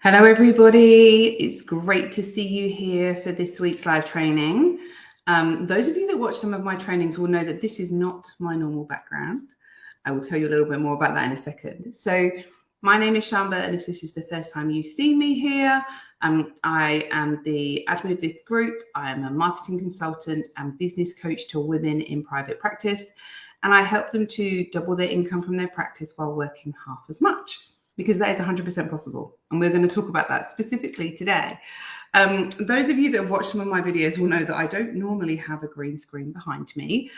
Hello, everybody. It's great to see you here for this week's live training. Those of you that watch some of my trainings will know that this is not my normal background. I will tell you a little bit more about that in a second. So my name is Shamba, and if this is the first time you've seen me here, I am the admin of this group. I am a marketing consultant and business coach to women in private practice, and I help them to double their income from their practice while working half as much, because that is 100% possible. And we're going to talk about that specifically today. Those of you that have watched some of my videos will know that I don't normally have a green screen behind me.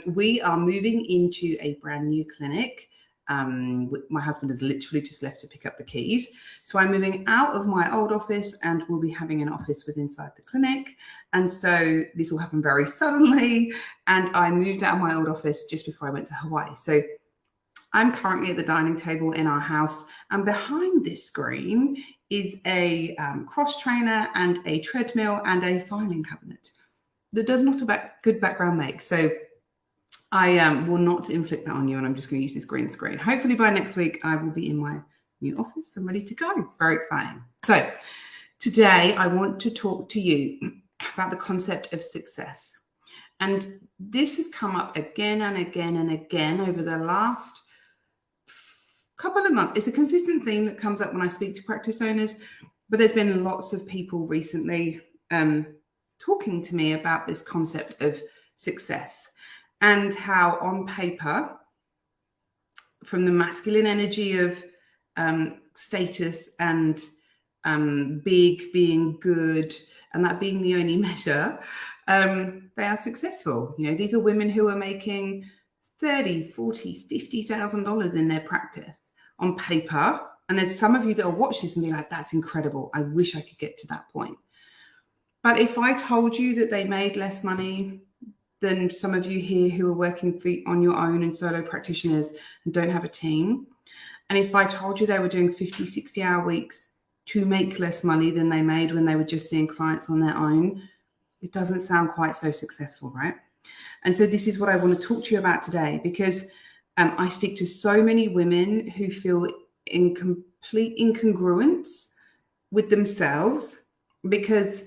We are moving into a brand new clinic. My husband has literally just left to pick up the keys. So I'm moving out of my old office and we'll be having an office within inside the clinic. And so this will happen very suddenly. And I moved out of my old office just before I went to Hawaii. So I'm currently at the dining table in our house, and behind this screen is a cross trainer and a treadmill and a filing cabinet that does not a good background make. So I will not inflict that on you, and I'm just going to use this green screen. Hopefully by next week, I will be in my new office and ready to go. It's very exciting. So today I want to talk to you about the concept of success. And this has come up again and again and again over the last couple of months. It's a consistent theme that comes up when I speak to practice owners, but there's been lots of people recently talking to me about this concept of success and how on paper, from the masculine energy of status and big being good and that being the only measure, they are successful. You know, these are women who are making $30,000, $40,000, $50,000 in their practice on paper. And there's some of you that will watch this and be like, that's incredible. I wish I could get to that point. But if I told you that they made less money than some of you here who are working on your own and solo practitioners and don't have a team, and if I told you they were doing 50, 60-hour weeks to make less money than they made when they were just seeing clients on their own, it doesn't sound quite so successful, right? And so this is what I want to talk to you about today, because I speak to so many women who feel in complete incongruence with themselves because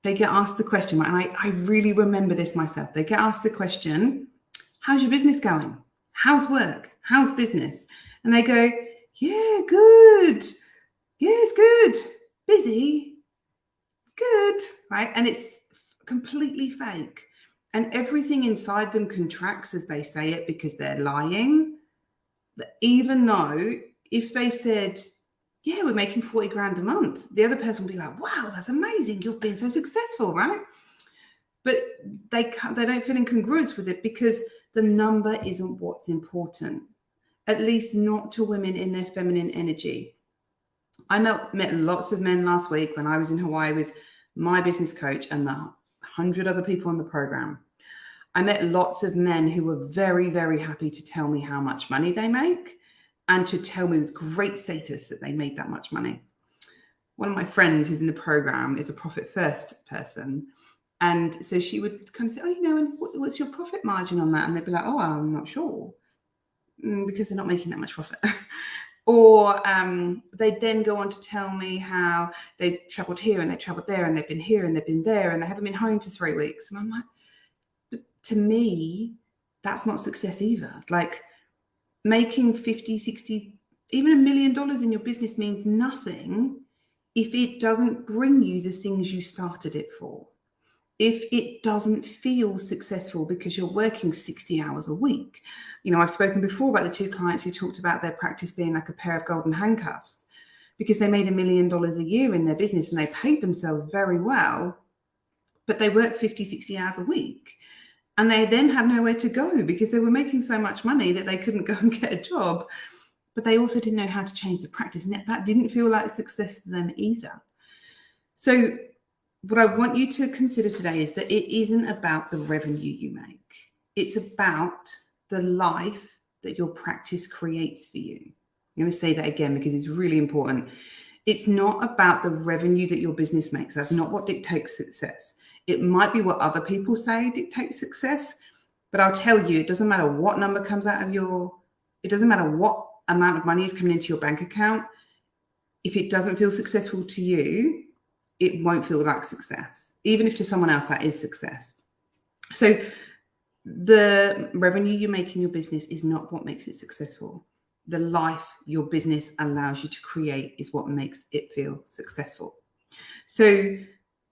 they get asked the question, and I really remember this myself. They get asked the question, how's your business going? How's work? How's business? And they go, yeah, good. Yeah, it's good. Busy. Good. Right? And it's completely fake. And everything inside them contracts as they say it because they're lying. Even though if they said, yeah, we're making 40 grand a month, the other person will be like, wow, that's amazing. You've been so successful, right? But they don't feel in congruence with it because the number isn't what's important, at least not to women in their feminine energy. I met lots of men last week when I was in Hawaii with my business coach and the 100 other people on the program. I met lots of men who were very, very happy to tell me how much money they make and to tell me with great status that they made that much money. One of my friends who's in the program is a profit first person. And so she would kind of say, oh, you know, and what's your profit margin on that? And they'd be like, oh, I'm not sure, because they're not making that much profit. Or they'd then go on to tell me how they traveled here and they traveled there and they've been here and they've been there and they haven't been home for 3 weeks. And I'm like, but to me, that's not success either. Like making 50, 60, even $1 million in your business means nothing if it doesn't bring you the things you started it for. If it doesn't feel successful because you're working 60 hours a week. You know, I've spoken before about the 2 clients who talked about their practice being like a pair of golden handcuffs because they made $1 million a year in their business and they paid themselves very well, but they worked 50, 60 hours a week. And they then had nowhere to go because they were making so much money that they couldn't go and get a job, but they also didn't know how to change the practice. And that didn't feel like success to them either. So what I want you to consider today is that it isn't about the revenue you make. It's about the life that your practice creates for you. I'm going to say that again because it's really important. It's not about the revenue that your business makes. That's not what dictates success. It might be what other people say dictates success, but I'll tell you, it doesn't matter what number comes out of it doesn't matter what amount of money is coming into your bank account. if it doesn't feel successful to you, it won't feel like success, even if to someone else that is success. So the revenue you make in your business is not what makes it successful. The life your business allows you to create is what makes it feel successful. So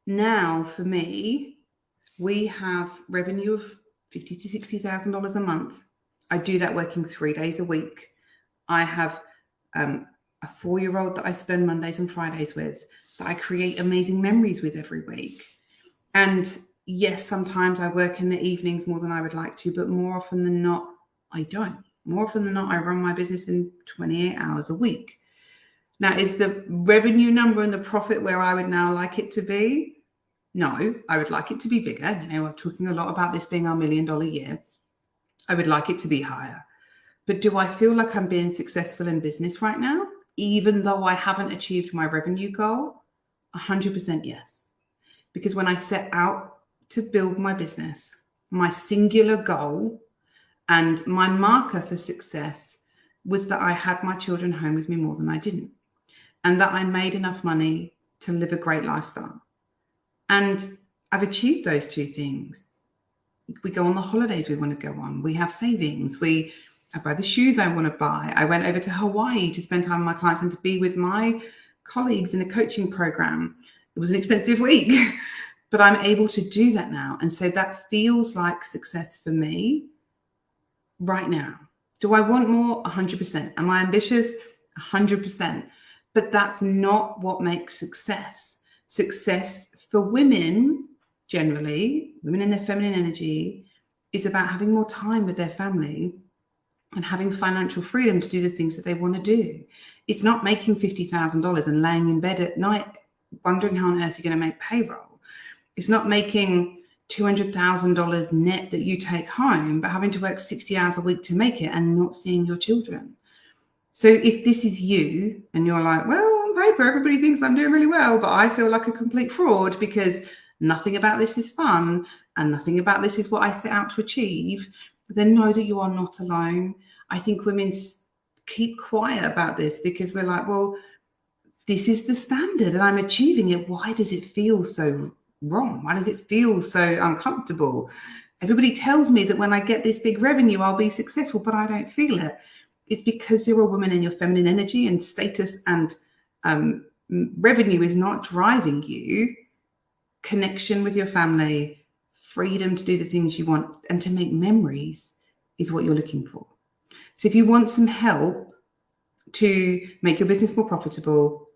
now for me, we have revenue of $50,000 to $60,000 a month. I do that working 3 days a week. I have a 4-year-old that I spend Mondays and Fridays with, that I create amazing memories with every week. And yes, sometimes I work in the evenings more than I would like to, but more often than not, I don't. More often than not, I run my business in 28 hours a week. Now, is the revenue number and the profit where I would now like it to be? No, I would like it to be bigger. You know, I'm talking a lot about this being our $1 million year. I would like it to be higher. But do I feel like I'm being successful in business right now, even though I haven't achieved my revenue goal? 100% yes. Because when I set out to build my business, my singular goal and my marker for success was that I had my children home with me more than I didn't, and that I made enough money to live a great lifestyle. And I've achieved those two things. We go on the holidays we want to go on. We have savings. I buy the shoes I want to buy. I went over to Hawaii to spend time with my clients and to be with my colleagues in a coaching program. It was an expensive week, but I'm able to do that now. And so that feels like success for me right now. Do I want more? 100%. Am I ambitious? 100%. But that's not what makes success. Success for women, generally, women in their feminine energy, is about having more time with their family and having financial freedom to do the things that they want to do. It's not making $50,000 and laying in bed at night wondering how on earth you're going to make payroll. It's not making $200,000 net that you take home, but having to work 60 hours a week to make it and not seeing your children. So if this is you and you're like, well, on paper, everybody thinks I'm doing really well, but I feel like a complete fraud because nothing about this is fun and nothing about this is what I set out to achieve, then know that you are not alone. I think women keep quiet about this because we're like, well, this is the standard and I'm achieving it. Why does it feel so wrong? Why does it feel so uncomfortable? Everybody tells me that when I get this big revenue, I'll be successful, but I don't feel it. It's because you're a woman in your feminine energy and status and revenue is not driving you. Connection with your family, freedom to do the things you want and to make memories is what you're looking for. So if you want some help to make your business more profitable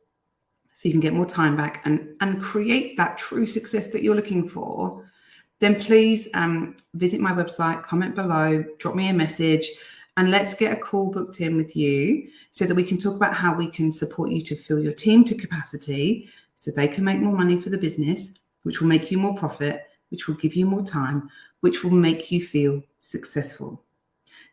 so you can get more time back and create that true success that you're looking for, then please visit my website, comment below, drop me a message, and let's get a call booked in with you so that we can talk about how we can support you to fill your team to capacity so they can make more money for the business, which will make you more profit, which will give you more time, which will make you feel successful.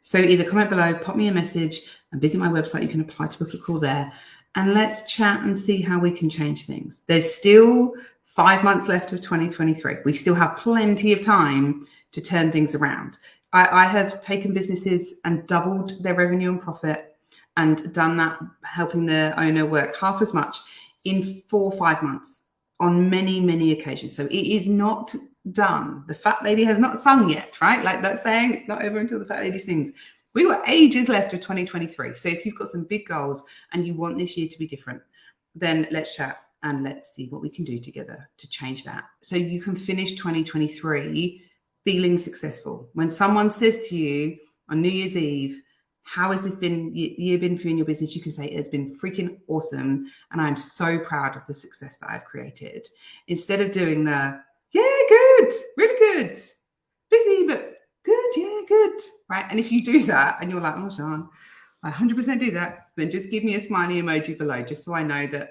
So either comment below, pop me a message, and visit my website. You can apply to book a call there. And let's chat and see how we can change things. There's still 5 months left of 2023. We still have plenty of time to turn things around. I have taken businesses and doubled their revenue and profit and done that, helping the owner work half as much in 4 or 5 months on many, many occasions. So it is not done. The fat lady has not sung yet, right? Like that saying, it's not over until the fat lady sings. We've got ages left of 2023. So if you've got some big goals and you want this year to be different, then let's chat and let's see what we can do together to change that. So you can finish 2023 feeling successful. When someone says to you on New Year's Eve, how has this year been for you in your business? You can say, it's been freaking awesome. And I'm so proud of the success that I've created. Instead of doing the, yeah, good, really good, busy, but good, yeah, good, right? And if you do that and you're like, oh, Sean, I 100% do that, then just give me a smiley emoji below, just so I know that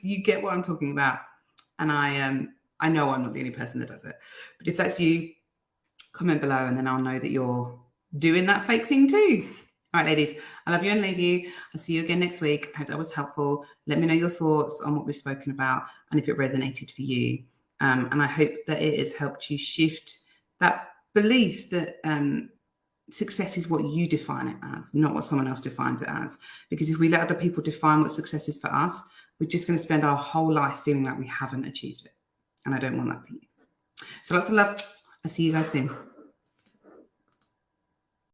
you get what I'm talking about. And I know I'm not the only person that does it. But if that's you, comment below and then I'll know that you're doing that fake thing too. All right, ladies, I love you and leave you. I'll see you again next week. I hope that was helpful. Let me know your thoughts on what we've spoken about and if it resonated for you. And I hope that it has helped you shift that belief that success is what you define it as, not what someone else defines it as. Because if we let other people define what success is for us, we're just going to spend our whole life feeling like we haven't achieved it. And I don't want that for you. So lots of love. I'll see you guys soon.